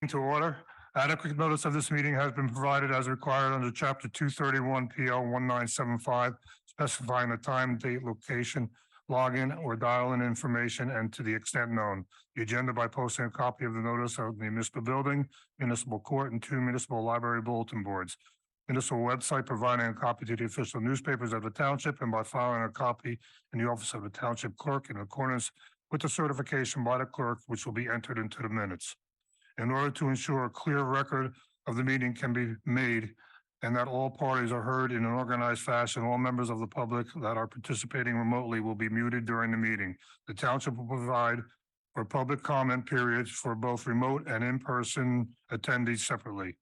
To order. Adequate notice of this meeting has been provided as required under chapter 231 PL 1975, specifying the time, date, location, login or dial-in information, and to the extent known. The agenda by posting a copy of the notice of the municipal building, municipal court, and 2 municipal library bulletin boards. Municipal website providing a copy to the official newspapers of the township, and by filing a copy in the office of the township clerk in accordance with the certification by the clerk, which will be entered into the minutes. In order to ensure a clear record of the meeting can be made and that all parties are heard in an organized fashion, all members of the public that are participating remotely will be muted during the meeting. The township will provide for public comment periods for both remote and in-person attendees separately.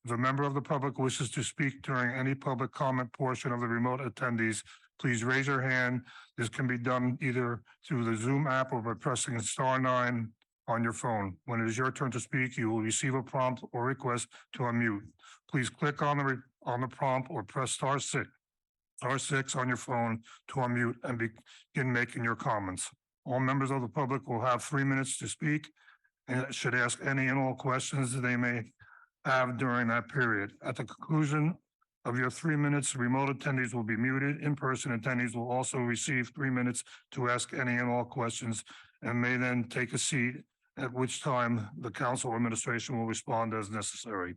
If a member of the public wishes to speak during any public comment portion of the remote attendees, please raise your hand. This can be done either through the Zoom app or by pressing *9 on your phone. When it is your turn to speak, you will receive a prompt or request to unmute. Please click on the prompt or press *6 on your phone to unmute and begin making your comments. All members of the public will have 3 minutes to speak and should ask any and all questions they may have during that period. At the conclusion of your 3 minutes, remote attendees will be muted. In-person attendees will also receive 3 minutes to ask any and all questions and may then take a seat, at which time the council or administration will respond as necessary.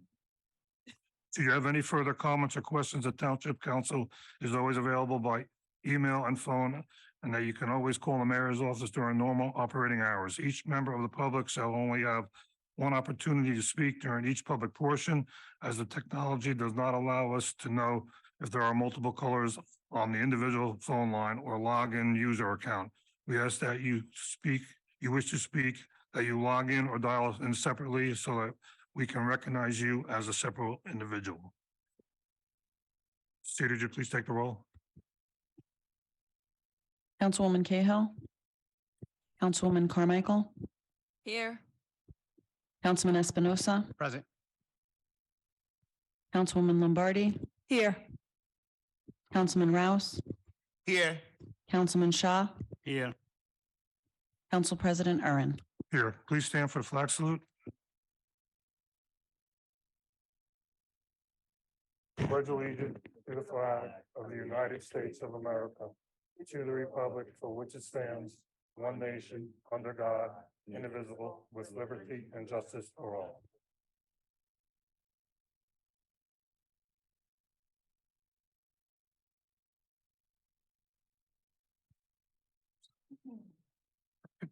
Do you have any further comments or questions? The Township Council is always available by email and phone, and that you can always call the mayor's office during normal operating hours. Each member of the public shall only have one opportunity to speak during each public portion, as the technology does not allow us to know if there are multiple callers on the individual phone line or login user account. We ask that you wish to speak, that you log in or dial in separately so that we can recognize you as a separate individual. Steve, would you please take the roll? Councilwoman Cahill. Councilwoman Carmichael. Here. Councilman Espinosa. Present. Councilwoman Lombardi. Here. Councilman Rouse. Here. Councilman Shaw. Here. Council President Urban. Here, please stand for the flag salute. Pledge allegiance to the flag of the United States of America, to the republic for which it stands, one nation, under God, indivisible, with liberty and justice for all.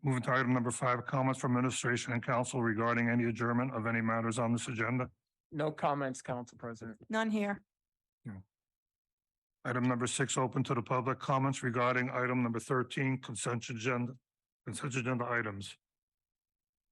Moving to item number 5, comments from administration and council regarding any adjournment of any matters on this agenda. No comments, Council President. None here. Item number 6, open to the public, comments regarding item number 13, consent agenda items.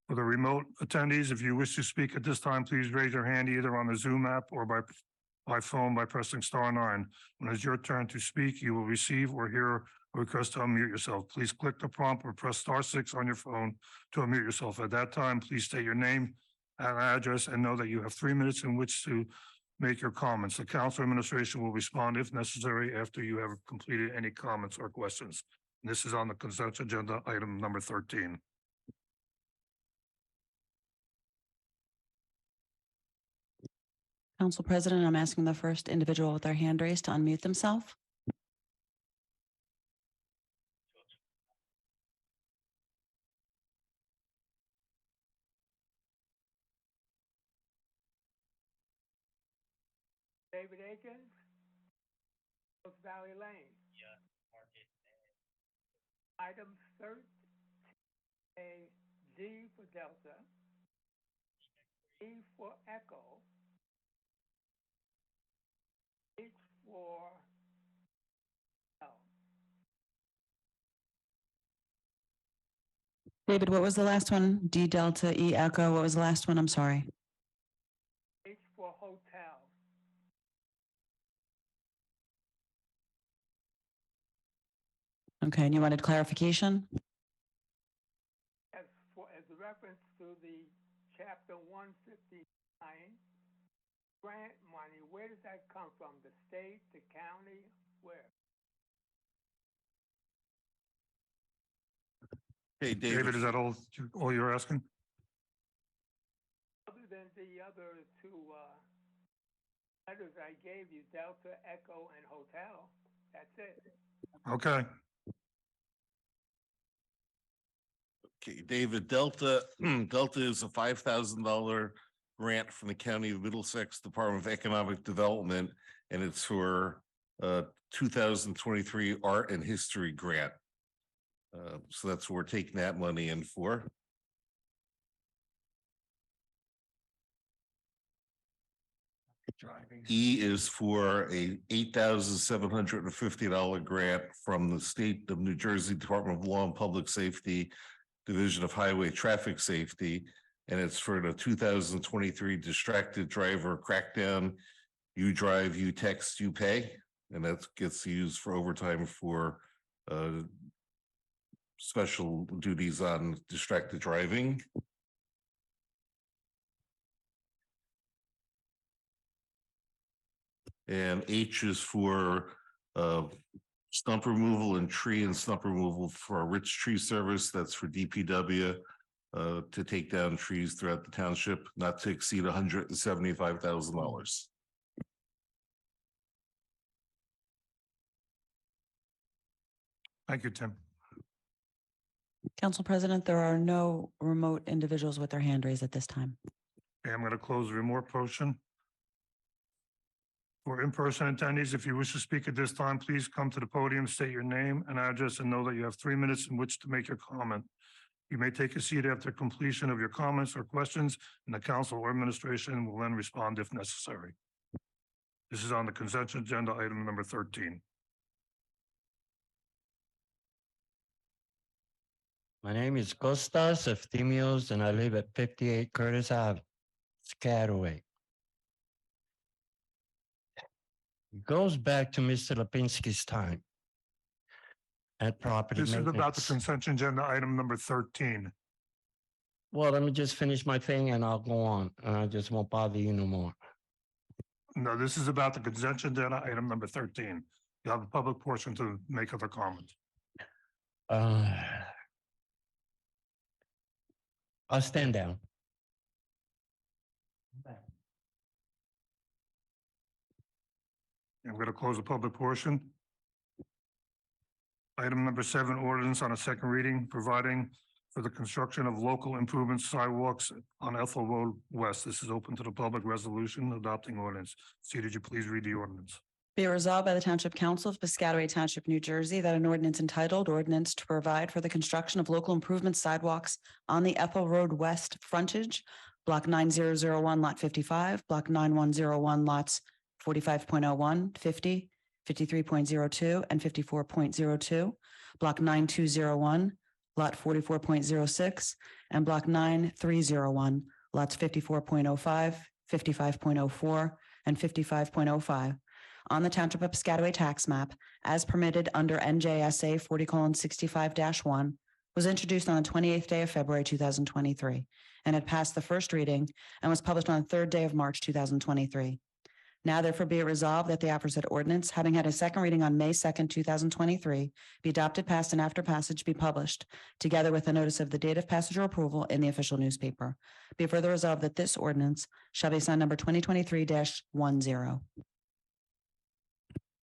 For the remote attendees, if you wish to speak at this time, please raise your hand either on the Zoom app or by phone by pressing *9. When it's your turn to speak, you will receive or hear a request to unmute yourself. Please click the prompt or press *6 on your phone to unmute yourself. At that time, please state your name and address and know that you have 3 minutes in which to make your comments. The council administration will respond if necessary after you have completed any comments or questions. This is on the consent agenda, item number 13. Council President, I'm asking the first individual with their hand raised to unmute themselves. David Akins, Coast Valley Lane. Yeah, market. Item 13, A, D for Delta, E for Echo, H for L. David, what was the last one? D Delta, E Echo. What was the last one? I'm sorry. H for Hotel. Okay, and you wanted clarification? As a reference to the chapter 159, grant money, where does that come from? The state, the county, where? Hey, David, is that all you're asking? Other the other two, letters I gave you, Delta, Echo, and Hotel. That's it. Okay, Okay, David, Delta, Delta is a $5,000 grant from the County of Middlesex Department of Economic Development, and it's for 2023 Art and History Grant. So that's what we're taking that money in for. E is for a $8,750 grant from the State of New Jersey Department of Law and Public Safety, Division of Highway Traffic Safety, and it's for the 2023 Distracted Driver Crackdown. You drive, you text, you pay, and that gets used for overtime for special duties on distracted driving. And H is for stump removal and tree and stump removal for a rich tree service. That's for DPW to take down trees throughout the township, not to exceed $175,000. thank you, Tim. Council President, there are no remote individuals with their hand raised at this time. Okay, I'm going to close the remote portion. For in-person attendees, if you wish to speak at this time, please come to the podium, state your name and address, and know that you have 3 minutes in which to make your comment. You may take a seat after completion of your comments or questions, and the council or administration will then respond if necessary. This is on the consent agenda, item number 13. My name is Kostas Efthymios, and I live at 58 Curtis Ave, Piscataway. It goes back to Mr. Lipinski's time at property This is about the maintenance. consent agenda, item number 13. Well, let me just finish my thing and I'll go on, and I just won't bother you no more. No, this is about the consent agenda, item number 13. You have a public portion to make other comments. I'll stand down. I'm going to close the public portion. Item number 7, ordinance on a second reading, providing for the construction of local improvement sidewalks on Ethel Road West. This is open to the public. Resolution adopting ordinance. See, did you please read the ordinance? Be it resolved by the Township Council of Piscataway Township, New Jersey, that an ordinance entitled Ordinance to Provide for the Construction of Local Improvement Sidewalks on the Ethel Road West Frontage, Block 9001, Lot 55, Block 9101, Lots 45.01, 50, 53.02, and 54.02, Block 9201, Lot 44.06, and Block 9301, Lots 54.05, 55.04, and 55.05 on the Township of Piscataway tax map as permitted under NJSA 40:65-1 was introduced on the 28th day of February 2023 and had passed the first reading and was published on the 3rd day of March 2023. Now therefore be it resolved that the aforesaid ordinance, having had a second reading on May 2nd, 2023, be adopted, passed, and after passage be published, together with a notice of the date of passage or approval in the official newspaper. Be further resolved that this ordinance shall be signed number 2023-10.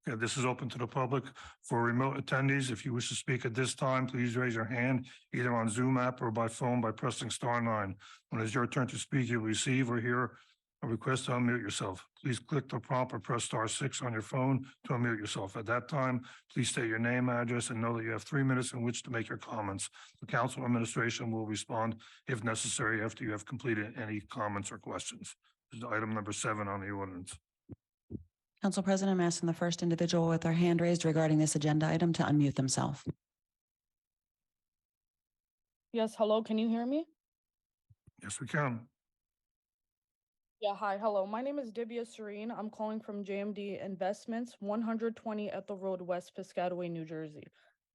Okay, this is open to the public for remote attendees. If you wish to speak at this time, please raise your hand either on Zoom app or by phone by pressing *9. When it's your turn to speak, you'll receive or hear a request to unmute yourself. Please click the prompt or press *6 on your phone to unmute yourself. At that time, please state your name, address, and know that you have 3 minutes in which to make your comments. The council administration will respond if necessary after you have completed any comments or questions. This is item number 7 on the ordinance. Council President, I'm asking the first individual with their hand raised regarding this agenda item to unmute themselves. Yes, hello, can you hear me? Yes, we can. Yeah, hi, hello. My name is Dibia Serene. I'm calling from JMD Investments, 120 Ethel Road West, Piscataway, New Jersey.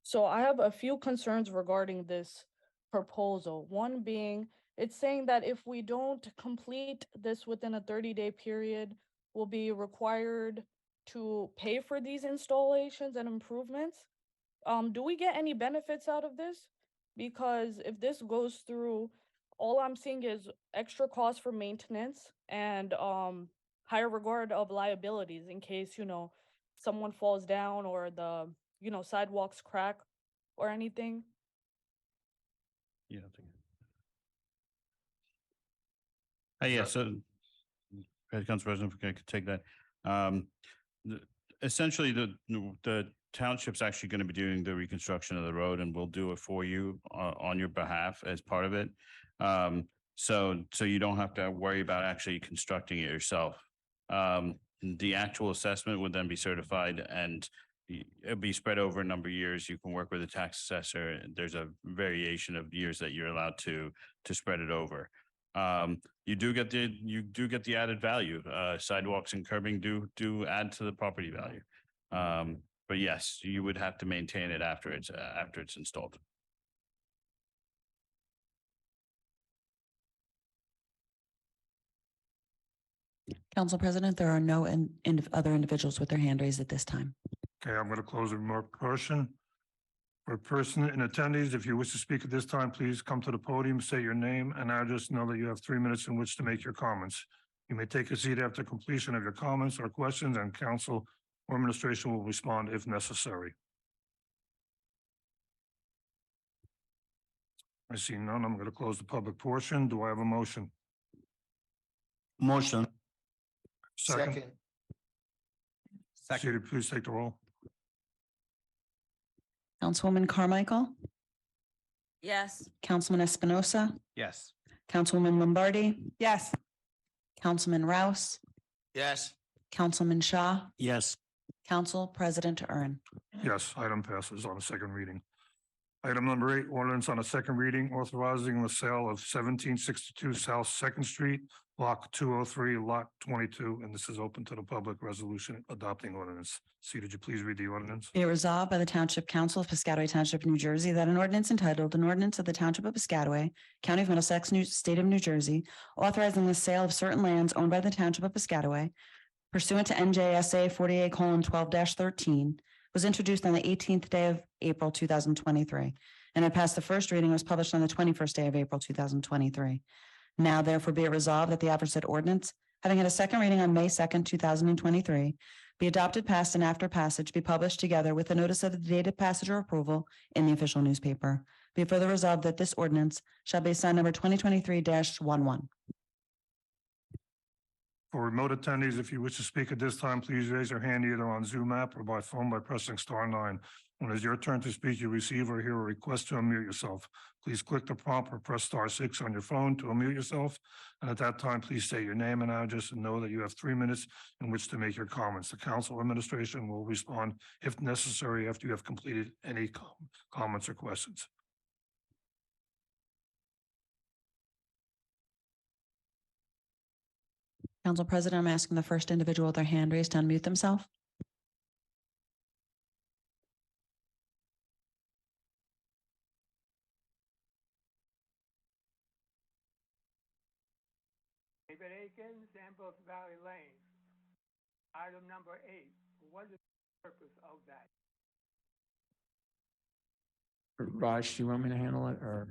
So I have a few concerns regarding this proposal. One being, it's saying that if we don't complete this within a 30-day period, we'll be required to pay for these installations and improvements. Do we get any benefits out of this? Because if this goes through, all I'm seeing is extra costs for maintenance, and higher regard of liabilities in case, someone falls down or the, sidewalks crack or anything. Yeah. Yeah, so, Council President, if I could take that. The- Essentially, the township's actually going to be doing the reconstruction of the road and we'll do it for you on your behalf as part of it. So you don't have to worry about actually constructing it yourself. The actual assessment would then be certified and it'll be spread over a number of years. You can work with the tax assessor. There's a variation of years that you're allowed to spread it over. You do get the added value. Sidewalks and curbing do add to the property value. But yes, you would have to maintain it after it's installed. Council President, there are no other individuals with their hand raised at this time. Okay, I'm going to close the remark portion. For person in attendees, if you wish to speak at this time, please come to the podium, say your name and address. Know that you have 3 minutes in which to make your comments. You may take a seat after completion of your comments or questions, and council or administration will respond if necessary. I see none. I'm going to close the public portion. Do I have a motion? Motion. Second. Seated, please take the roll. Councilwoman Carmichael, Yes. Councilman Espinosa, Yes. Councilwoman Lombardi, Yes. Councilman Rouse, Yes. Councilman Shaw, Yes. Council President Ern. Yes, item passes on a second reading. Item number 8, ordinance on a second reading authorizing the sale of 1762 South Second Street, block 203, lot 22, and this is open to the public. Resolution adopting ordinance. C, did you please read the ordinance? Be it resolved by the Township Council of Piscataway Township, New Jersey, that an ordinance entitled, an ordinance of the Township of Piscataway, County of Middlesex, State of New Jersey, authorizing the sale of certain lands owned by the Township of Piscataway pursuant to NJSA 48:12-13, was introduced on the 18th day of April 2023, and it passed the first reading and was published on the 21st day of April 2023. Now therefore be it resolved that the aforesaid ordinance, having had a second reading on May 2nd, 2023, be adopted, passed, and after passage be published together with a notice of the date of passage or approval in the official newspaper. Be it further resolved that this ordinance shall be assigned number 2023-11. For remote attendees, if you wish to speak at this time, please raise your hand either on Zoom app or by phone by pressing *9. When it is your turn to speak, you receive or hear a request to unmute yourself. Please click the prompt or press *6 on your phone to unmute yourself. And at that time, please state your name and address and know that you have 3 minutes in which to make your comments. The council administration will respond if necessary after you have completed any comments or questions. Council President, I'm asking the first individual with their hand raised to unmute themselves. David Akins, Ambrose Valley Lane. Item number 8, what is the purpose of that? Raj, do you want me to handle it or?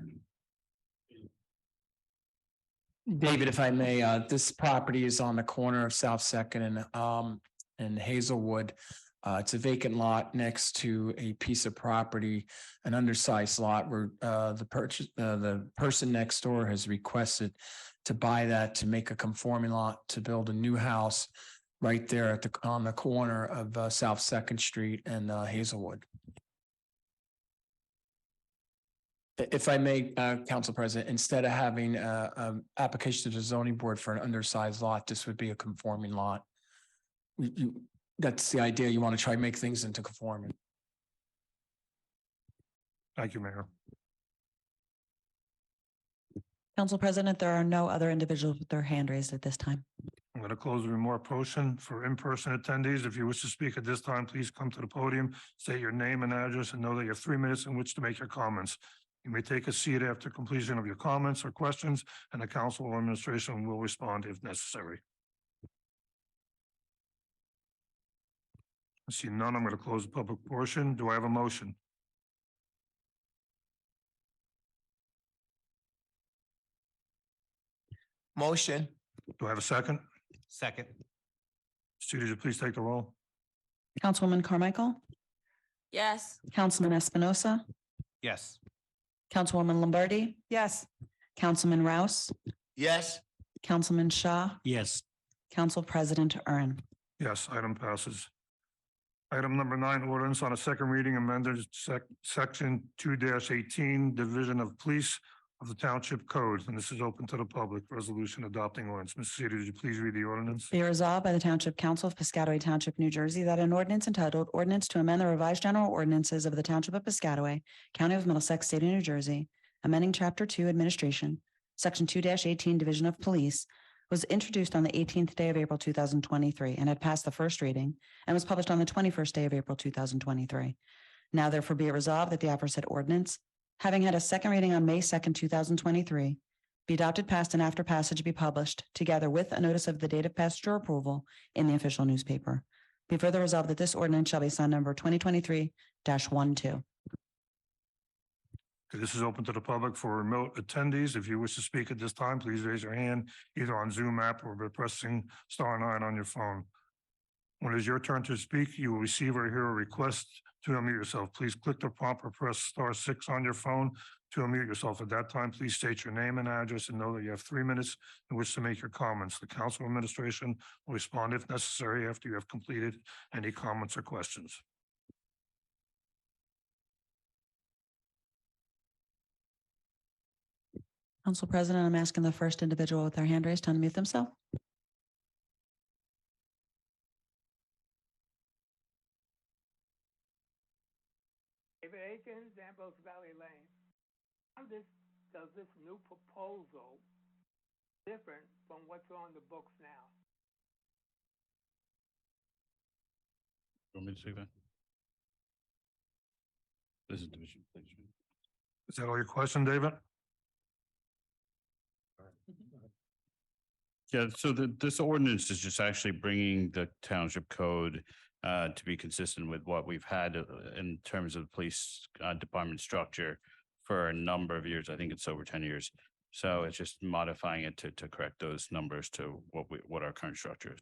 David, if I may, this property is on the corner of South Second and Hazelwood. It's a vacant lot next to a piece of property, an undersized lot where the person next door has requested to buy that to make a conforming lot to build a new house right there on the corner of South Second Street and Hazelwood. If I may, Council President, instead of having application to the zoning board for an undersized lot, this would be a conforming lot. That's the idea. You want to try to make things into conforming. Thank you, Mayor. Council President, there are no other individuals with their hand raised at this time. I'm going to close the remark portion. For in-person attendees, if you wish to speak at this time, please come to the podium, state your name and address, and know that you have 3 minutes in which to make your comments. You may take a seat after completion of your comments or questions, and the council or administration will respond if necessary. I see none. I'm going to close the public portion. Do I have a motion? Motion. Do I have a second? Second. Student, would you please take the roll? Councilwoman Carmichael, Yes. Councilman Espinosa, Yes. Councilwoman Lombardi, Yes. Councilman Rouse, Yes. Councilman Shaw, Yes. Council President Ern. Yes, item passes. Item number 9, ordinance on a second reading amended section 2-18, Division of Police of the Township Code, and this is open to the public. Resolution adopting ordinance. Ms. City, would you please read the ordinance? Be it resolved by the Township Council of Piscataway Township, New Jersey, that an ordinance entitled Ordinance to Amend the Revised General Ordinances of the Township of Piscataway, County of Middlesex, State of New Jersey, amending Chapter 2 Administration, Section 2-18 Division of Police, was introduced on the 18th day of April 2023 and had passed the first reading and was published on the 21st day of April 2023. Now therefore be it resolved that the aforesaid ordinance, having had a second reading on May 2nd, 2023, be adopted, passed, and after passage be published, together with a notice of the date of passage or approval in the official newspaper. Be further resolved that this ordinance shall be signed number 2023-12. This is open to the public for remote attendees. If you wish to speak at this time, please raise your hand either on Zoom app or by pressing *9 on your phone. When it is your turn to speak, you will receive or hear a request to unmute yourself. Please click the prompt or press *6 on your phone to unmute yourself. At that time, please state your name and address and know that you have 3 minutes in which to make your comments. The council administration will respond if necessary after you have completed any comments or questions. Council President, I'm asking the first individual with their hand raised to unmute themselves. David Akins, Ambrose Valley Lane. How does this new proposal different from what's on the books now? You want me to take that? This is division, please. Is that all your question, David? Yeah, so this ordinance is just actually bringing the township code to be consistent with what we've had in terms of the police department structure for a number of years. I think it's over 10 years. So it's just modifying it to correct those numbers to what our current structure is.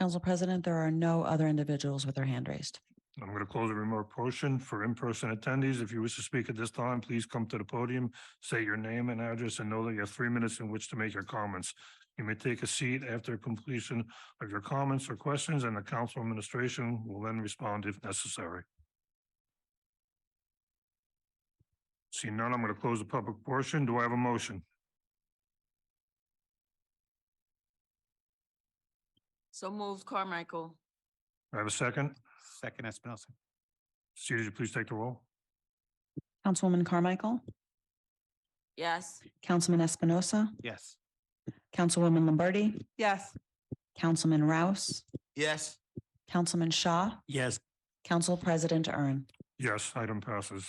Council President, there are no other individuals with their hand raised. I'm going to close the remote portion for in-person attendees. If you wish to speak at this time, please come to the podium, say your name and address, and know that you have 3 minutes in which to make your comments. You may take a seat after completion of your comments or questions, and the council administration will then respond if necessary. See none, I'm going to close the public portion. Do I have a motion? So moved, Carmichael. I have a second. Second, Espinosa. Cedar, you please take the roll? Councilwoman Carmichael, Yes. Councilman Espinosa, Yes. Councilwoman Lombardi, Yes. Councilman Rouse, Yes. Councilman Shaw, Yes. Council President Ern. Yes, item passes.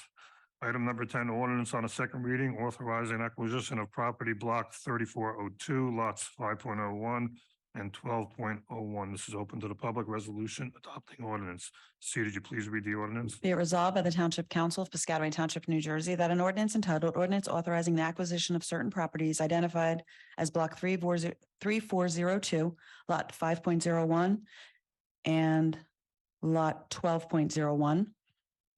Item number 10, ordinance on a second reading authorizing acquisition of property block 3402, lots 5.01 and 12.01. This is open to the public. Resolution adopting ordinance. Cedar, did you please read the ordinance? Be it resolved by the Township Council of Piscataway Township, New Jersey, that an ordinance entitled Ordinance Authorizing the Acquisition of Certain Properties Identified as Block 3402, Lot 5.01 and Lot 12.01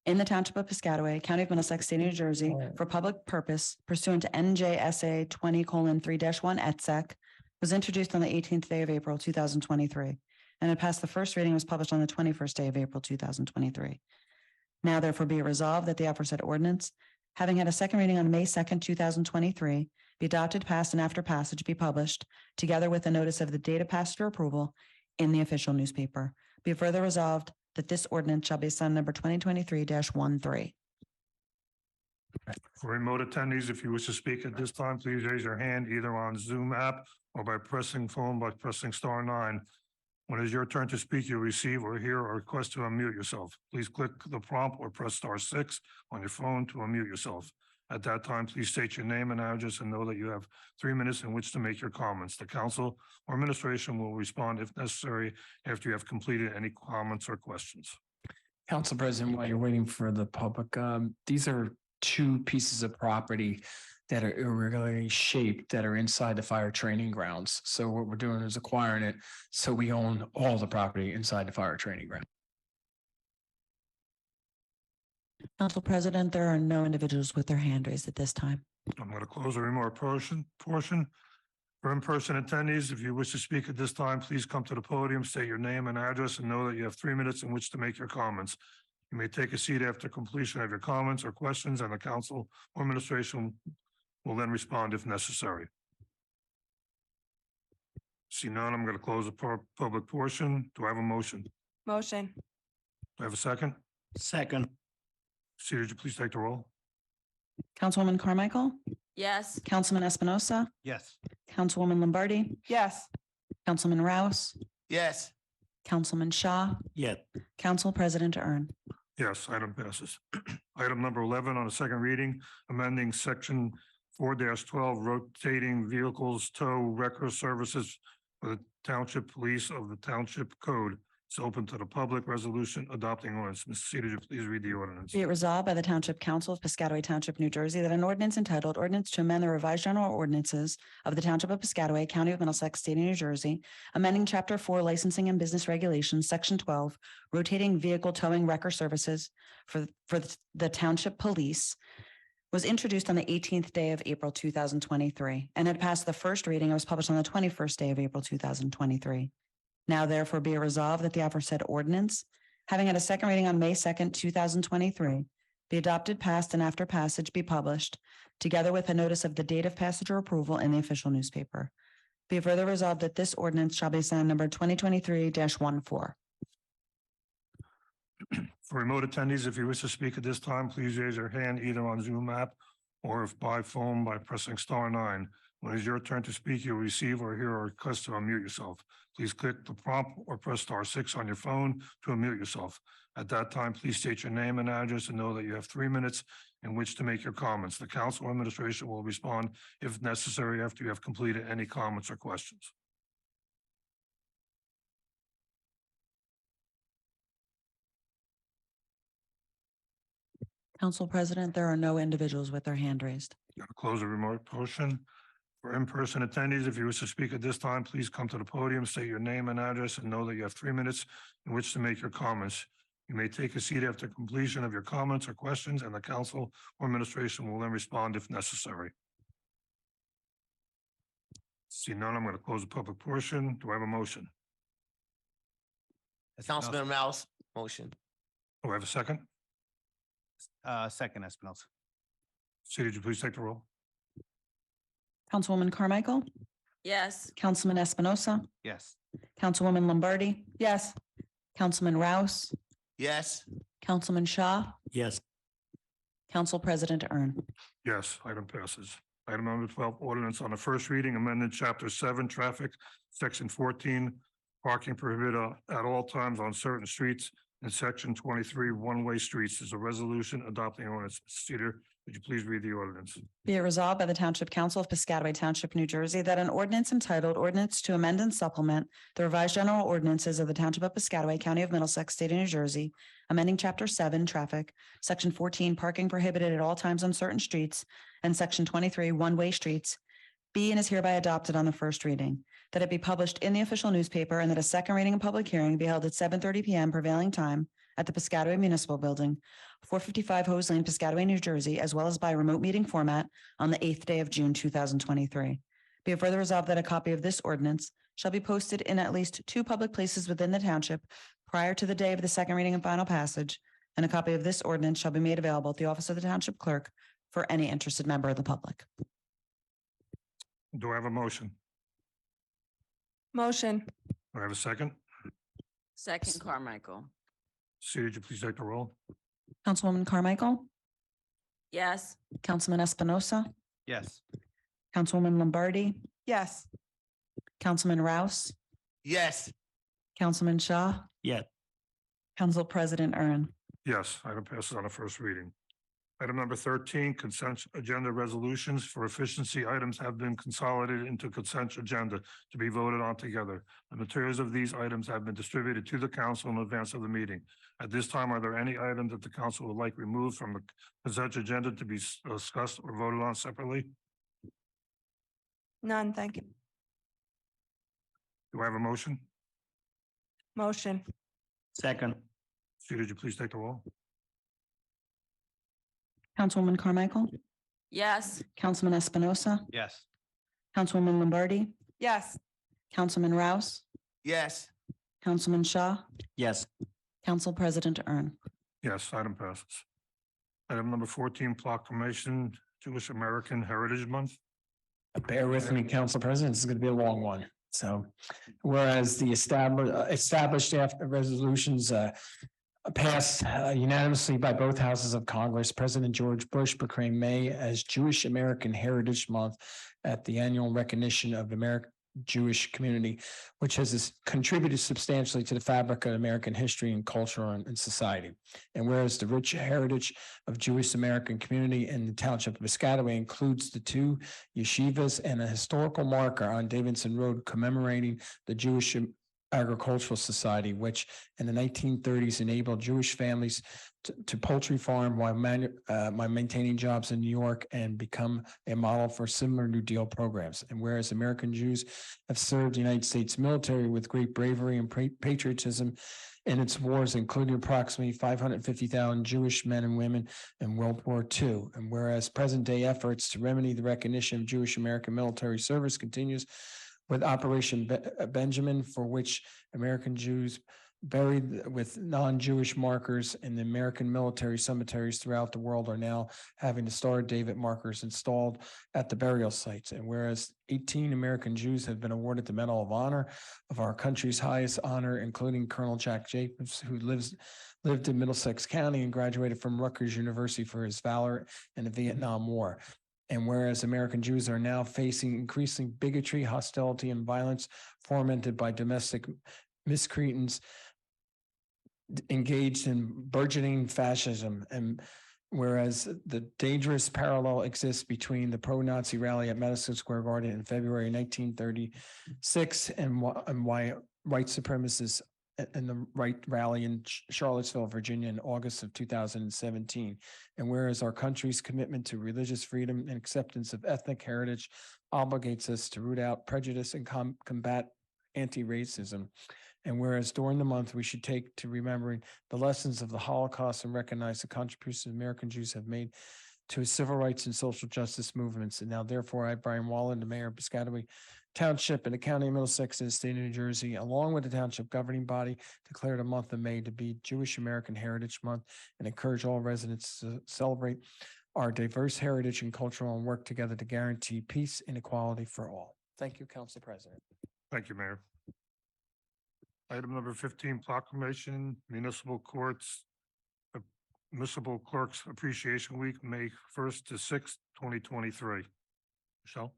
in the Township of Piscataway, County of Middlesex, State of New Jersey, for public purpose pursuant to NJSA 20:3-1 et sec, was introduced on the 18th day of April 2023, and it passed the first reading, was published on the 21st day of April 2023. Now therefore be it resolved that the aforesaid ordinance, having had a second reading on May 2nd, 2023, be adopted, passed, and after passage be published, together with a notice of the date of passage or approval in the official newspaper. Be further resolved that this ordinance shall be signed number 2023-13. For remote attendees, if you wish to speak at this time, please raise your hand either on Zoom app or by pressing *9. When it is your turn to speak, you'll receive or hear a request to unmute yourself. Please click the prompt or press *6 on your phone to unmute yourself. At that time, please state your name and address and know that you have 3 minutes in which to make your comments. The council or administration will respond if necessary after you have completed any comments or questions. Council President, while you're waiting for the public, these are two pieces of property that are irregularly shaped that are inside the fire training grounds. So what we're doing is acquiring it, so we own all the property inside the fire training ground. Council President, there are no individuals with their hand raised at this time. I'm going to close the remark portion. For in-person attendees, if you wish to speak at this time, please come to the podium, state your name and address, and know that you have 3 minutes in which to make your comments. You may take a seat after completion of your comments or questions, and the council or administration will then respond if necessary. See none, I'm going to close the public portion. Do I have a motion? Motion. Do I have a second? Second. See, would you please take the roll? Councilwoman Carmichael, Yes. Councilman Espinosa, Yes. Councilwoman Lombardi, Yes. Councilman Rouse, Yes. Councilman Shaw, Yeah. Council President Ern. Yes, item passes. Item number 11 on the second reading, amending section 4-12 rotating vehicles tow wrecker services for the Township Police of the Township Code. It's open to the public. Resolution adopting ordinance. Ms. Cedar, would you please read the ordinance? Be it resolved by the Township Council of Piscataway Township, New Jersey, that an ordinance entitled Ordinance to Amend the Revised General Ordinances of the Township of Piscataway, County of Middlesex, State of New Jersey, amending Chapter 4 Licensing and Business Regulations, Section 12, rotating vehicle towing wrecker services for the Township Police, was introduced on the 18th day of April 2023 and had passed the first reading and was published on the 21st day of April 2023. Now therefore be it resolved that the aforesaid ordinance, having had a second reading on May 2nd, 2023, be adopted, passed, and after passage be published, together with a notice of the date of passage or approval in the official newspaper. Be it further resolved that this ordinance shall be signed number 2023-14. For remote attendees, if you wish to speak at this time, please raise your hand either on Zoom app or if by phone by pressing *9. When it's your turn to speak, you'll receive or hear a request to unmute yourself. Please click the prompt or press *6 on your phone to unmute yourself. At that time, please state your name and address and know that you have 3 minutes in which to make your comments. The council or administration will respond if necessary after you have completed any comments or questions. Council President, there are no individuals with their hand raised. Got to close the remote portion. For in-person attendees, if you wish to speak at this time, please come to the podium, state your name and address, and know that you have 3 minutes in which to make your comments. You may take a seat after completion of your comments or questions, and the council or administration will then respond if necessary. See none, I'm going to close the public portion. Do I have a motion? Councilman Mouse, motion. Do I have a second? Second, Espinosa. City, would you please take the roll? Councilwoman Carmichael, Yes. Councilman Espinosa, Yes. Councilwoman Lombardi. Yes. Councilman Rouse, Yes. Councilman Shaw, Yes. Council President Ern. Yes, item passes. Item number 12, ordinance on the first reading, amended chapter 7, traffic, section 14, parking prohibited at all times on certain streets, and section 23, one-way streets. Is a resolution adopting ordinance. Cedar, would you please read the ordinance? Be it resolved by the Township Council of Piscataway Township, New Jersey, that an ordinance entitled Ordinance to Amend and Supplement the Revised General Ordinances of the Township of Piscataway, County of Middlesex, State of New Jersey, amending Chapter 7, Traffic, Section 14, Parking Prohibited at all times on certain streets, and Section 23, one-way streets, be and is hereby adopted on the first reading, that it be published in the official newspaper, and that a second reading and public hearing be held at 7:30 p.m. prevailing time at the Piscataway Municipal Building, 455 Hose Lane, Piscataway, New Jersey, as well as by remote meeting format on the 8th day of June 2023. Be it further resolved that a copy of this ordinance shall be posted in at least 2 public places within the township prior to the day of the second reading and final passage, and a copy of this ordinance shall be made available at the office of the township clerk for any interested member of the public. Do I have a motion? Motion. Do I have a second? Second, Carmichael. Cedar, would you please take the roll? Councilwoman Carmichael, Yes. Councilman Espinosa, Yes. Councilwoman Lombardi, Yes. Councilman Rouse, Yes. Councilman Shaw, Yeah. Council President Ern. Yes, item passes on the first reading. Item number 13, consent agenda resolutions for efficiency items have been consolidated into consent agenda to be voted on together. The materials of these items have been distributed to the council in advance of the meeting. At this time, are there any items that the council would like removed from the consent agenda to be discussed or voted on separately? None, thank you. Do I have a motion? Motion. Second. Sue, did you please take the roll? Councilwoman Carmichael, Yes. Councilman Espinosa, Yes. Councilwoman Lombardi, Yes. Councilman Rouse, Yes. Councilman Shaw, Yes. Council President Ern. Yes, item passes. Item number 14, proclamation Jewish American Heritage Month. Bear with me, Council President, this is going to be a long one. So whereas the established after resolutions passed unanimously by both houses of Congress, President George Bush proclaimed May as Jewish American Heritage Month at the annual recognition of the American Jewish community, which has contributed substantially to the fabric of American history and culture and society. And whereas the rich heritage of Jewish American community in the Township of Piscataway includes the two yeshivas and a historical marker on Davidson Road commemorating the Jewish Agricultural Society, which in the 1930s enabled Jewish families to poultry farm while maintaining jobs in New York and become a model for similar New Deal programs. And whereas American Jews have served the United States military with great bravery and patriotism in its wars, including approximately 550,000 Jewish men and women in World War II. And whereas present-day efforts to remedy the recognition of Jewish American military service continues with Operation Benjamin, for which American Jews buried with non-Jewish markers in the American military cemeteries throughout the world are now having the Star of David markers installed at the burial sites. And whereas 18 American Jews have been awarded the Medal of Honor of our country's highest honor, including Colonel Jack Jacobs, who lived in Middlesex County and graduated from Rutgers University for his valor in the Vietnam War. And whereas American Jews are now facing increasing bigotry, hostility, and violence fomented by domestic miscreants engaged in burgeoning fascism, and whereas the dangerous parallel exists between the pro-Nazi rally at Madison Square Garden in February 1936 and why white supremacists and the right rally in Charlottesville, Virginia in August of 2017. And whereas our country's commitment to religious freedom and acceptance of ethnic heritage obligates us to root out prejudice and combat anti-racism. And whereas during the month, we should take to remembering the lessons of the Holocaust and recognize the contributions American Jews have made to civil rights and social justice movements. And now, therefore, I, Brian Wallen, the mayor of Piscataway Township in the county of Middlesex and the state of New Jersey, along with the township governing body, declare the month of May to be Jewish American Heritage Month and encourage all residents to celebrate our diverse heritage and cultural and work together to guarantee peace and equality for all. Thank you, Council President. Thank you, Mayor. Item number 15, proclamation, municipal courts, Municipal Clerks Appreciation Week, May 1st to 6th, 2023. Michelle?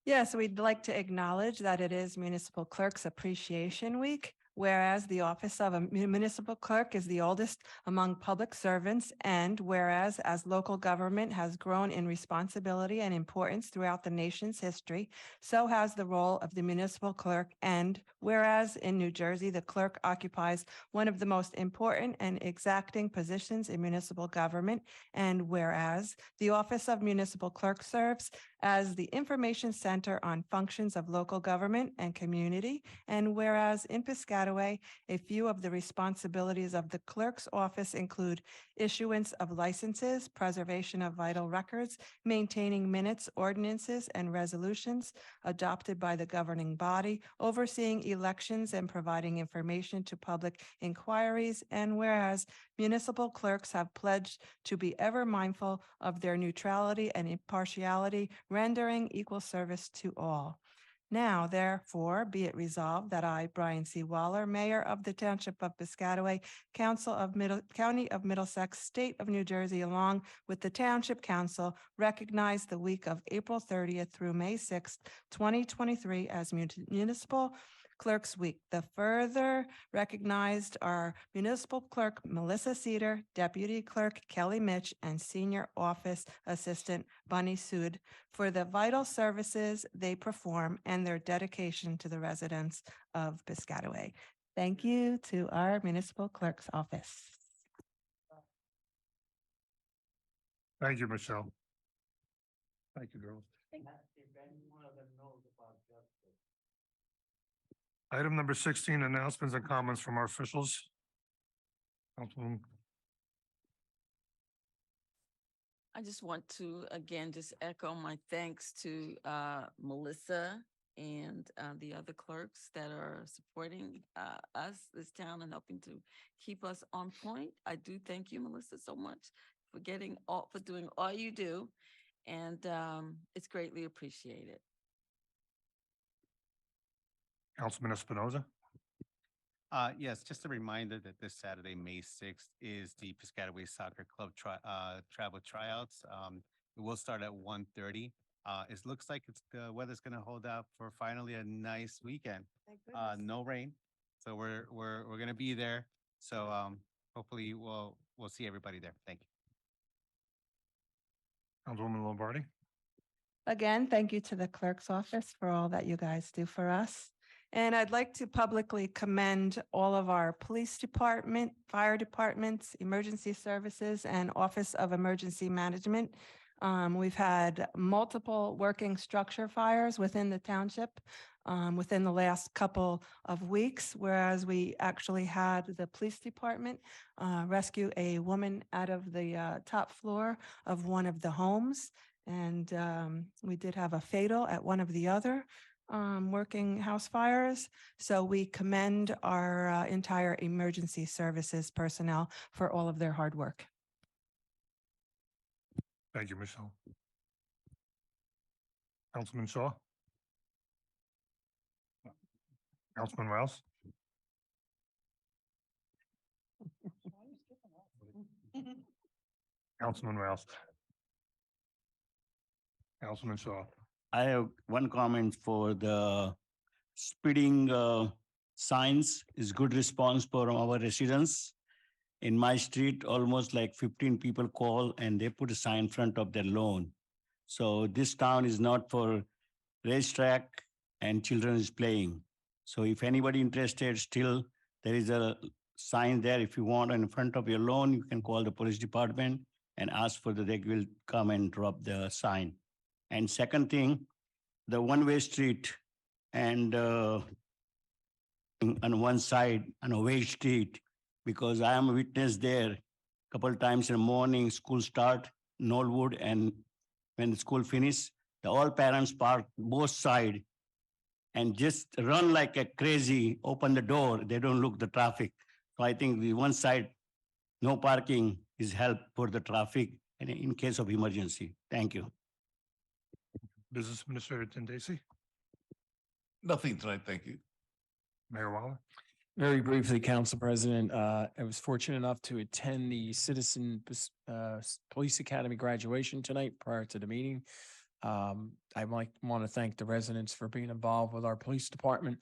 Yes, we'd like to acknowledge that it is Municipal Clerks Appreciation Week. Whereas the office of a municipal clerk is the oldest among public servants, and whereas as local government has grown in responsibility and importance throughout the nation's history, so has the role of the municipal clerk. And whereas in New Jersey, the clerk occupies one of the most important and exacting positions in municipal government, and whereas the office of municipal clerk serves as the information center on functions of local government and community, and whereas in Piscataway, a few of the responsibilities of the clerk's office include issuance of licenses, preservation of vital records, maintaining minutes, ordinances, and resolutions adopted by the governing body, overseeing elections and providing information to public inquiries, and whereas municipal clerks have pledged to be ever mindful of their neutrality and impartiality, rendering equal service to all. Now, therefore, be it resolved that I, Brian C. Waller, Mayor of the Township of Piscataway, County of Middlesex, State of New Jersey, along with the Township Council, recognize the week of April 30th through May 6th, 2023 as Municipal Clerks Week. The further recognized are Municipal Clerk Melissa Cedar, Deputy Clerk Kelly Mitch, and Senior Office Assistant Bunny Sood for the vital services they perform and their dedication to the residents of Piscataway. Thank you to our Municipal Clerk's Office. Thank you, Michelle. Thank you, girls. Item number 16, announcements and comments from our officials. Councilwoman. I just want to, again, just echo my thanks to Melissa and the other clerks that are supporting us, this town, and helping to keep us on point. I do thank you, Melissa, so much for doing all you do, and it's greatly appreciated. Councilman Espinoza. Yes, just a reminder that this Saturday, May 6th, is the Piscataway Soccer Club travel tryouts. It will start at 1:30. It looks like the weather's gonna hold out for finally a nice weekend. No rain, so we're gonna be there. So hopefully we'll see everybody there. Thank you. Councilwoman Lombardi. Again, thank you to the clerk's office for all that you guys do for us. And I'd like to publicly commend all of our police department, fire departments, emergency services, and Office of Emergency Management. We've had multiple working structure fires within the township within the last couple of weeks, whereas we actually had the police department rescue a woman out of the top floor of one of the homes. And we did have a fatal at one of the other working house fires. So we commend our entire emergency services personnel for all of their hard work. Thank you, Michelle. Councilman Shaw. Councilman Rouse. Councilman Rouse. Councilman Shaw. I have one comment for the speeding signs is good response for our residents. In my street, almost like 15 people call and they put a sign in front of their lawn. So this town is not for racetrack and children is playing. So if anybody interested, still there is a sign there. If you want in front of your lawn, you can call the police department and ask for they will come and drop the sign. And second thing, the one-way street and on one side, on a way street, because I am a witness there, couple times in the morning, school start, Knollwood, and when the school finish, all parents park both side and just run like a crazy, open the door, they don't look the traffic. So I think the one side, no parking is help for the traffic and in case of emergency. Thank you. Business Administrator Tindesi. Nothing tonight, thank you. Mayor Waller. Very briefly, Council President, I was fortunate enough to attend the Police Academy graduation tonight prior to the meeting. I want to thank the residents for being involved with our police department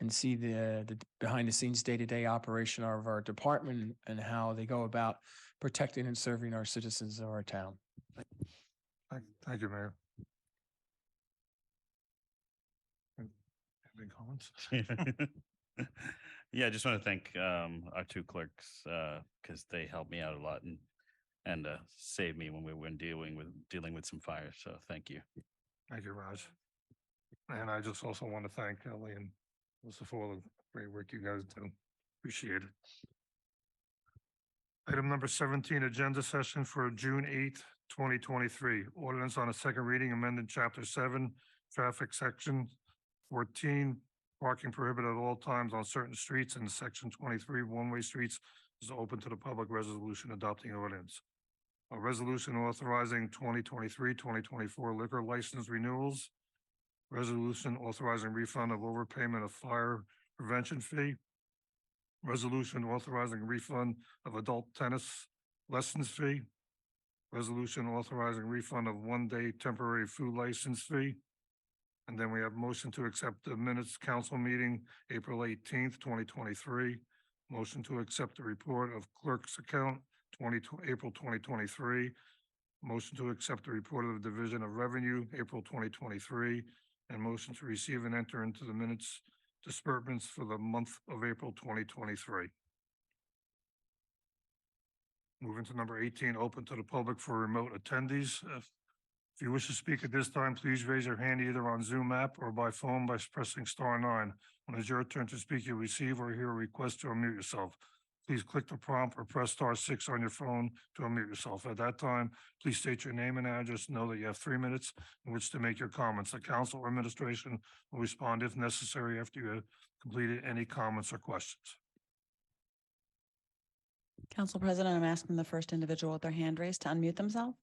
and see the behind the scenes day-to-day operation of our department and how they go about protecting and serving our citizens of our town. Thank you, Mayor. Any comments? Yeah, I just want to thank our two clerks because they helped me out a lot and saved me when we were dealing with some fires. So thank you. Thank you, Raj. And I just also want to thank Ellie and Melissa for all the great work you guys do. Appreciate it. Item number 17, agenda session for June 8th, 2023. Ordinance on a second reading, amended chapter 7, traffic section 14, parking prohibited at all times on certain streets, and section 23, one-way streets is open to the public. Resolution adopting ordinance. A resolution authorizing 2023-2024 liquor license renewals. Resolution authorizing refund of overpayment of fire prevention fee. Resolution authorizing refund of adult tennis lessons fee. Resolution authorizing refund of one-day temporary food license fee. And then we have motion to accept the minutes council meeting, April 18th, 2023. Motion to accept the report of clerk's account, April 2023. Motion to accept the report of the Division of Revenue, April 2023. And motion to receive and enter into the minutes disbursements for the month of April 2023. Moving to number 18, open to the public for remote attendees. If you wish to speak at this time, please raise your hand either on Zoom app or by phone by pressing *9. When it's your turn to speak, you'll receive or hear a request to unmute yourself. Please click the prompt or press *6 on your phone to unmute yourself. At that time, please state your name and address. Know that you have 3 minutes in which to make your comments. The council or administration will respond if necessary after you have completed any comments or questions. Council President, I'm asking the first individual with their hand raised to unmute themselves.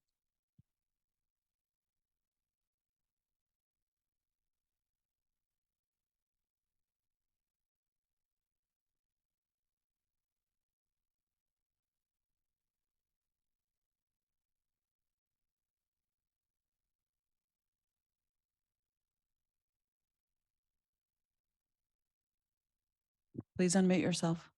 Please unmute yourself.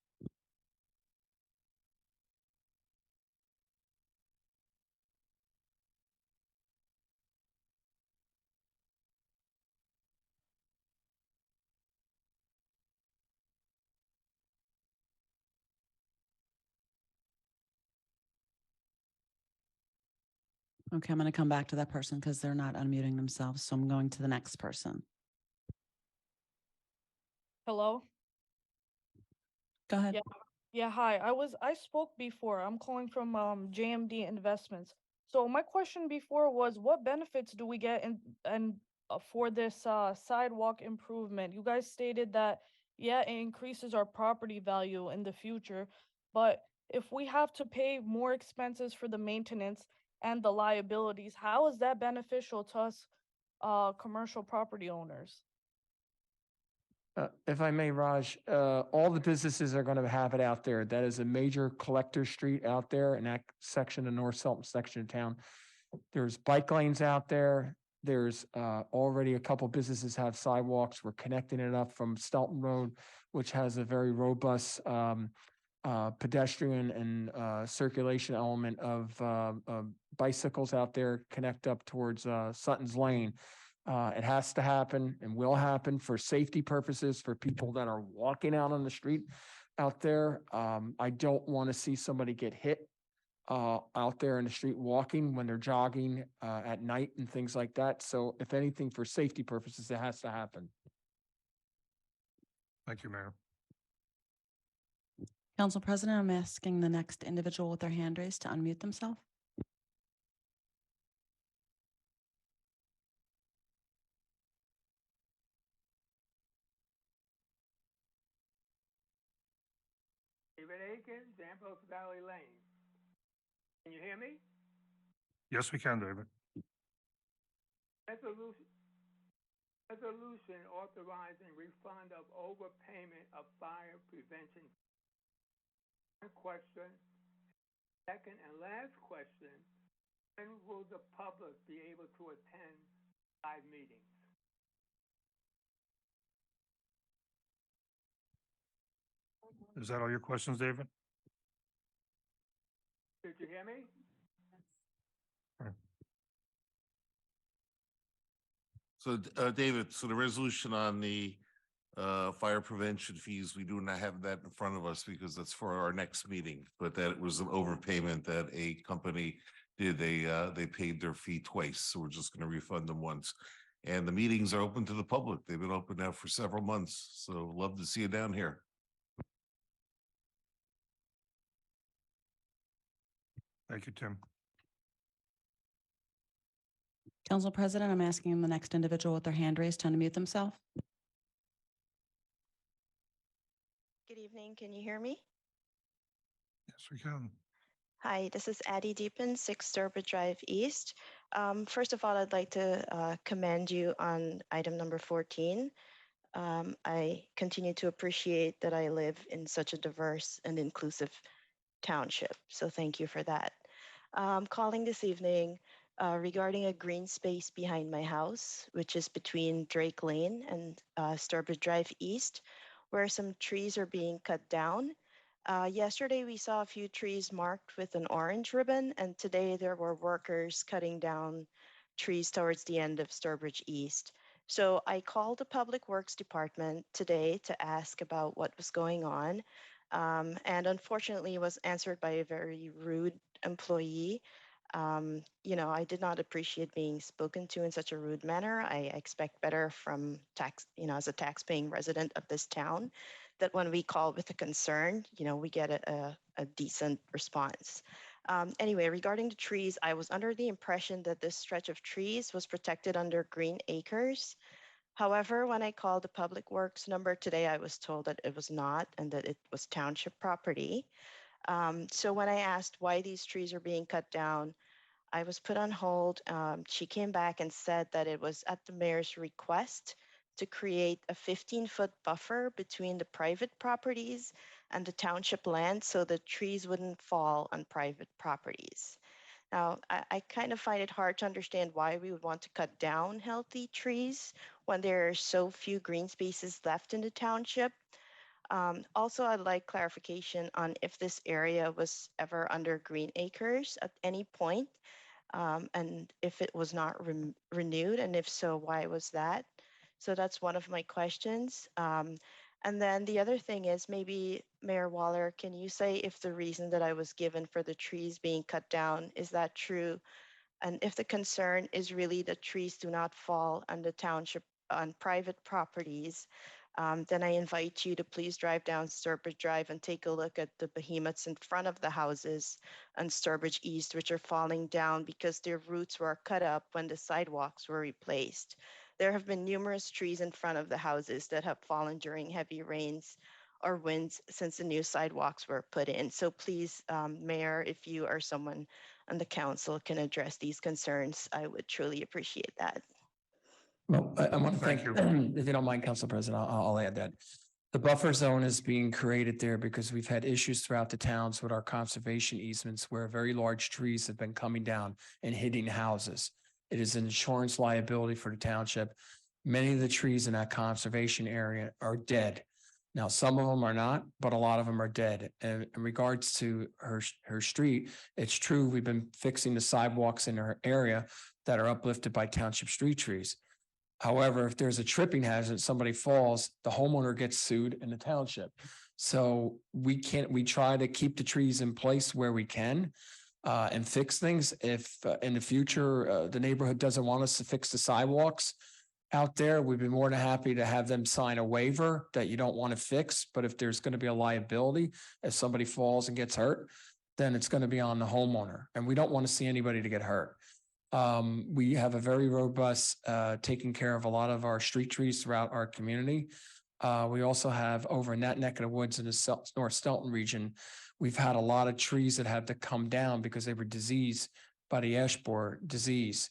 Okay, I'm going to come back to that person because they're not unmuting themselves. So I'm going to the next person. Hello? Go ahead. Yeah. Yeah, hi. I spoke before. I'm calling from JMD Investments. So my question before was, what benefits do we get for this sidewalk improvement? You guys stated that, yeah, it increases our property value in the future, but if we have to pay more expenses for the maintenance and the liabilities, how is that beneficial to us commercial property owners? If I may, Raj, all the businesses are going to have it out there. That is a major collector street out there in that section of North Sultan section of town. There's bike lanes out there. There's already a couple businesses have sidewalks. We're connecting it up from Stelton Road, which has a very robust pedestrian and circulation element of bicycles out there, connect up towards Sutton's Lane. It has to happen and will happen for safety purposes for people that are walking out on the street out there. I don't want to see somebody get hit out there in the street walking when they're jogging at night and things like that. So if anything, for safety purposes, it has to happen. Thank you, Mayor. Council President, I'm asking the next individual with their hand raised to unmute themselves. David Aiken, Danvers Valley Lane. Can you hear me? Yes, we can, David. Resolution authorizing refund of overpayment of fire prevention. One question. Second and last question, when will the public be able to attend live meetings? Is that all your questions, David? Did you hear me? So, David, so the resolution on the fire prevention fees, we do not have that in front of us because that's for our next meeting, but that it was an overpayment that a company did. They paid their fee twice, so we're just going to refund them once. And the meetings are open to the public. They've been open now for several months, so love to see you down here. Thank you, Tim. Council President, I'm asking the next individual with their hand raised to unmute themselves. Good evening. Can you hear me? Yes, we can. Hi, this is Addie Deepin, 6 Durbridge Drive East. First of all, I'd like to commend you on item number 14. I continue to appreciate that I live in such a diverse and inclusive township. So thank you for that. Calling this evening regarding a green space behind my house, which is between Drake Lane and Sturbridge Drive East, where some trees are being cut down. Yesterday, we saw a few trees marked with an orange ribbon, and today there were workers cutting down trees towards the end of Sturbridge East. So I called the Public Works Department today to ask about what was going on, and unfortunately was answered by a very rude employee. I did not appreciate being spoken to in such a rude manner. I expect better from as a tax-paying resident of this town, that when we call with a concern, we get a decent response. Anyway, regarding the trees, I was under the impression that this stretch of trees was protected under green acres. However, when I called the Public Works number today, I was told that it was not and that it was township property. So when I asked why these trees are being cut down, I was put on hold. She came back and said that it was at the mayor's request to create a 15-foot buffer between the private properties and the township land so the trees wouldn't fall on private properties. Now, I kind of find it hard to understand why we would want to cut down healthy trees when there are so few green spaces left in the township. Also, I'd like clarification on if this area was ever under green acres at any point, and if it was not renewed, and if so, why was that? So that's one of my questions. And then the other thing is, maybe Mayor Waller, can you say if the reason that I was given for the trees being cut down, is that true? And if the concern is really that trees do not fall on the township, on private properties, then I invite you to please drive down Sturbridge Drive and take a look at the behemoths in front of the houses on Sturbridge East, which are falling down because their roots were cut up when the sidewalks were replaced. There have been numerous trees in front of the houses that have fallen during heavy rains or winds since the new sidewalks were put in. So please, Mayor, if you or someone on the council can address these concerns, I would truly appreciate that. Well, I want to Thank thank, you. if you don't mind, Council President, I'll add that. The buffer zone is being created there because we've had issues throughout the towns with our conservation easements where very large trees have been coming down and hitting houses. It is an insurance liability for the township. Many of the trees in that conservation area are dead. Now, some of them are not, but a lot of them are dead. And in regards to her street, it's true, we've been fixing the sidewalks in her area that are uplifted by township street trees. However, if there's a tripping hazard, somebody falls, the homeowner gets sued in the township. So we try to keep the trees in place where we can and fix things. If in the future, the neighborhood doesn't want us to fix the sidewalks out there, we'd be more than happy to have them sign a waiver that you don't want to fix. But if there's going to be a liability, if somebody falls and gets hurt, then it's going to be on the homeowner. And we don't want to see anybody to get hurt. We have a very robust taking care of a lot of our street trees throughout our community. We also have over in that neck of the woods in the North Stelton region, we've had a lot of trees that had to come down because they were diseased by the ash borer disease.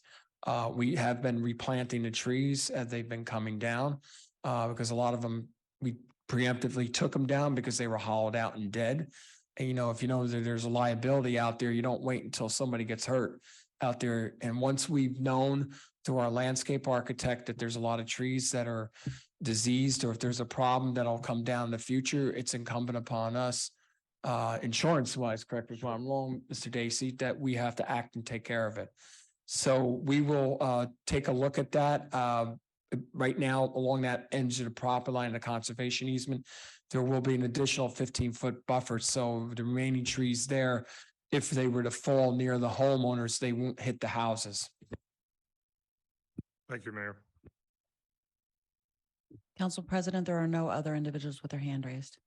We have been replanting the trees as they've been coming down because a lot of them, we preemptively took them down because they were hollowed out and dead. And, if you know that there's a liability out there, you don't wait until somebody gets hurt out there. And once we've known through our landscape architect that there's a lot of trees that are diseased, or if there's a problem that'll come down in the future, it's incumbent upon us, insurance wise, correct me if I'm wrong, Mr. Dacey, that we have to act and take care of it. So we will take a look at that. Right now, along that edge of the property line, the conservation easement, there will be an additional 15-foot buffer. So the remaining trees there, if they were to fall near the homeowners, they won't hit the houses. Thank you, Mayor. Council President, there are no other individuals with their hand raised.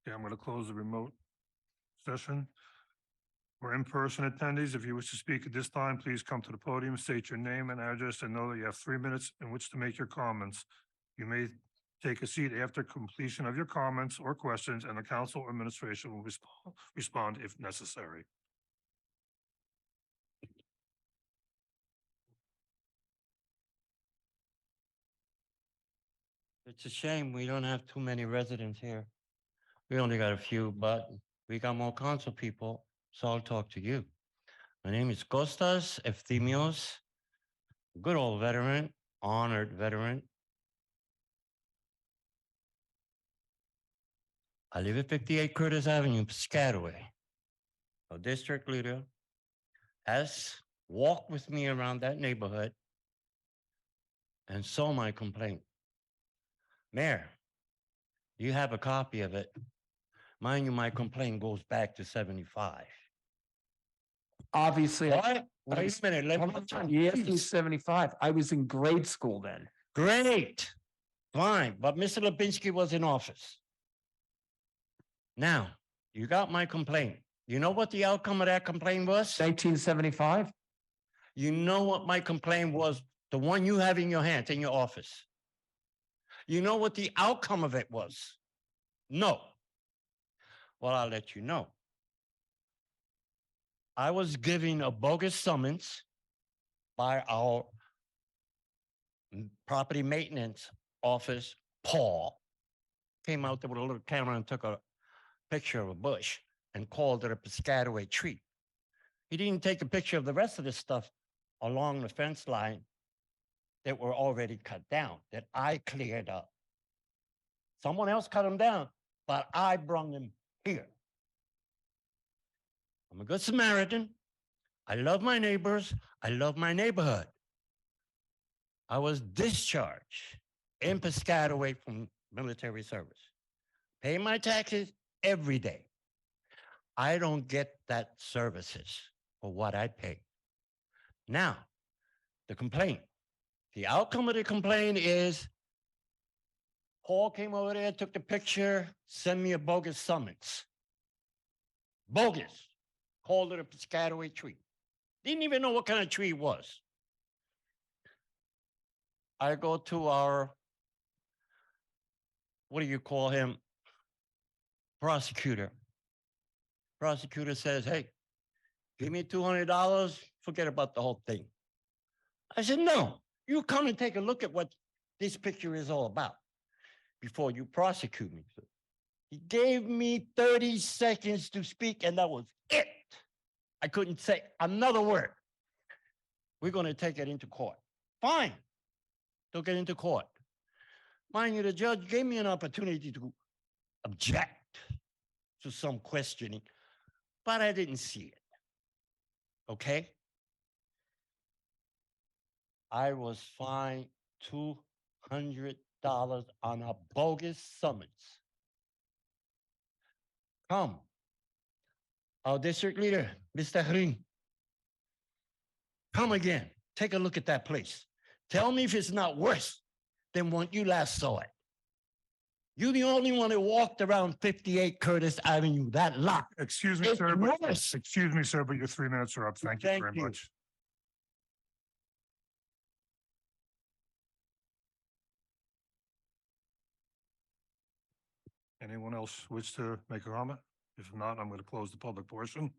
Okay, I'm going to close the remote session. For in-person attendees, if you wish to speak at this time, please come to the podium, state your name and address, and know that you have 3 minutes in which to make your comments. You may take a seat after completion of your comments or questions, and the council administration will respond if necessary. It's a shame we don't have too many residents here. We only got a few, but we got more council people, so I'll talk to you. My name is Kostas Efthymios, good old veteran, honored veteran. I live at 58 Curtis Avenue, Piscataway. A district leader has walked with me around that neighborhood and saw my complaint. Mayor, you have a copy of it. Mind you, my complaint goes back to 75. Obviously. What? Wait a minute, let me. You asked me 75. I was in grade school then. Great, fine, but Mr. Lipinski was in office. Now, you got my complaint. You know what the outcome of that complaint was? 1975? You know what my complaint was, the one you have in your hands in your office. You know what the outcome of it was? No. Well, I'll let you know. I was given a bogus summons by our property maintenance office, Paul. Came out there with a little camera and took a picture of a bush and called it a Piscataway tree. He didn't take a picture of the rest of the stuff along the fence line that were already cut down, that I cleared up. Someone else cut them down, but I brought them here. I'm a good Samaritan. I love my neighbors. I love my neighborhood. I was discharged in Piscataway from military service. Pay my taxes every day. I don't get that services for what I pay. Now, the complaint. The outcome of the complaint is Paul came over there, took the picture, sent me a bogus summons. Bogus. Called it a Piscataway tree. Didn't even know what kind of tree it was. I go to our, what do you call him? Prosecutor. Prosecutor says, hey, give me $200, forget about the whole thing. I said, no, you come and take a look at what this picture is all about before you prosecute me. He gave me 30 seconds to speak, and that was it. I couldn't say another word. We're going to take it into court. Fine. Took it into court. Mind you, the judge gave me an opportunity to object to some questioning, but I didn't see it. Okay? I was fined $200 on a bogus summons. Come. Our district leader, Mr. Hring. Come again. Take a look at that place. Tell me if it's not worse than when you last saw it. You're the only one that walked around 58 Curtis Avenue, that lot. Excuse me, It's sir, but worse. excuse me, sir, but your 3 minutes are up. Thank you Thank very you. much. Anyone else wish to make a comment? If not, I'm going to close the public portion.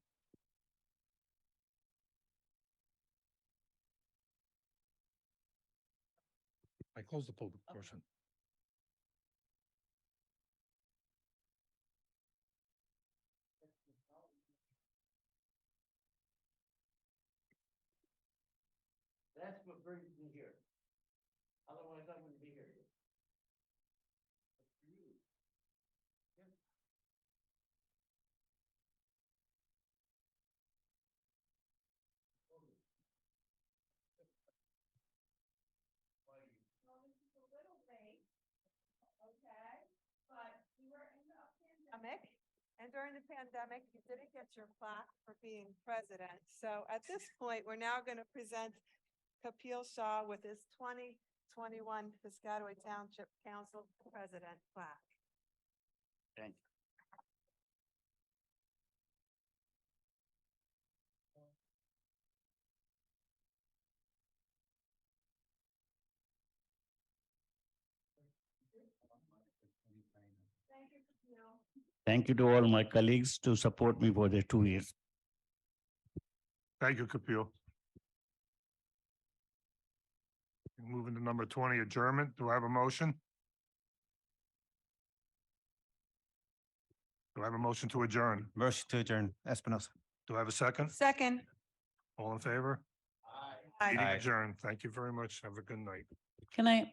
I close the public portion. That's what brings me here. Otherwise, I wouldn't be here. Pandemic, and during the pandemic, you didn't get your plaque for being president. So at this point, we're now going to present Kapil Shah with his 2021 Piscataway Township Council President plaque. Thank you. Thank you to all my colleagues to support me for the 2 years. Thank you, Kapil. Moving to number 20, adjournment. Do I have a motion? Do I have a motion to adjourn? Motion to adjourn, Espinosa. Do I have a second? Second. All in favor? Meeting adjourned. Thank you very much. Have a good night. Good night.